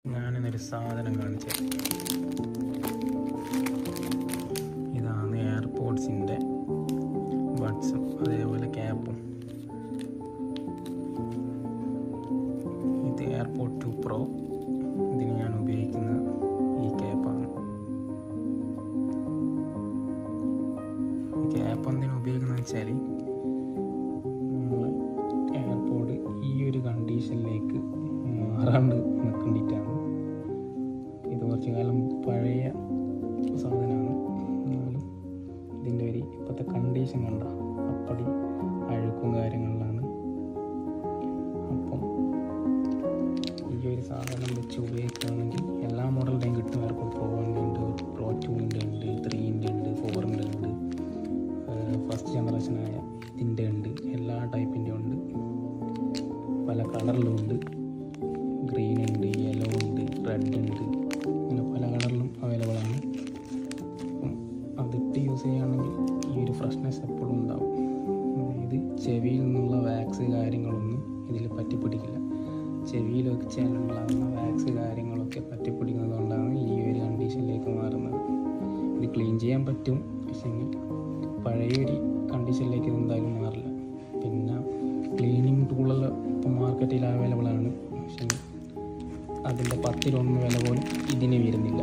ഞാനിന്നൊരു സാധനം കാണിച്ചത് ഇതാണ് എയർപോഡ്സിൻ്റെ ബഡ്സും അതേപോലെ ക്യാപ്പും. ഇത് എയർപോഡ് 2 പ്രോ. ഇതിന് ഞാൻ ഉപയോഗിക്കുന്നത് ഈ ക്യാപ്പാണ്. ഈ ക്യാപ്പ് എന്തിനാണ് ഉപയോഗിക്കുന്നത് വെച്ചാൽ നമ്മൾ എയർപോഡ് ഈ ഒരു കണ്ടീഷനിലേക്ക് മാറാണ്ട് നിൽക്കേണ്ടിയിട്ടാണ്. ഇത് കുറച്ച് കാലം പഴയ സാധനമാണ്. എന്നാലും ഇതിൻ്റെ ഒരു ഇപ്പോഴത്തെ കണ്ടീഷൻ കണ്ട അപ്പടി അഴുക്കും കാര്യങ്ങളിലാണ്. അപ്പം ഈ ഒരു സാധനം വെച്ച് ഉപയോഗിക്കുകയാണെങ്കിൽ എല്ലാ മോഡലിൻ്റെയും കിട്ടും. എയർപോഡ് പ്രോൻ്റെ ഉണ്ട്, പ്രോ 2ൻ്റെ ഉണ്ട്, 3ൻ്റെ ഉണ്ട്, 4ൻ്റെ ഉണ്ട്, ഫസ്റ്റ് ജനറേഷനായ ഇതിൻ്റെ ഉണ്ട്, എല്ലാ ടൈപ്പിൻ്റെ ഉണ്ട്, പല കളറിലും ഉണ്ട്. ഗ്രീൻ ഉണ്ട്, യെല്ലോ ഉണ്ട്, റെഡ് ഉണ്ട്, അങ്ങനെ പല കളറിലും അവൈലബിൾ ആണ്. അപ്പം അതിട്ട് യൂസ് ചെയ്യുകയാണെങ്കിൽ ഈ ഒരു ഫ്രഷ്നെസ് എപ്പോഴും ഉണ്ടാവും. അതായത് ചെവിയിൽ നിന്നുള്ള വാക്സ് കാര്യങ്ങളൊന്നും ഇതിൽ പറ്റിപ്പിടിക്കില്ല. ചെവിയിൽ വെച്ചാലുണ്ടാകുന്ന വാക്സ് കാര്യങ്ങളൊക്കെ പറ്റിപ്പിടിക്കുന്നത് കൊണ്ടാണ് ഈ ഒരു കണ്ടീഷനിലേക്ക് മാറുന്നത്. ഇത് ക്ലീൻ ചെയ്യാൻ പറ്റും, പക്ഷേ പഴയൊരു കണ്ടീഷനിലേക്ക് ഇത് എന്തായാലും മാറില്ല. പിന്നെ ക്ലീനിങ് ടൂളെല്ലാം ഇപ്പം മാർക്കറ്റിൽ അവൈലബിൾ ആണ്, പക്ഷേ അതിൻ്റെ 10-1 വില പോലും ഇതിന് വരുന്നില്ല.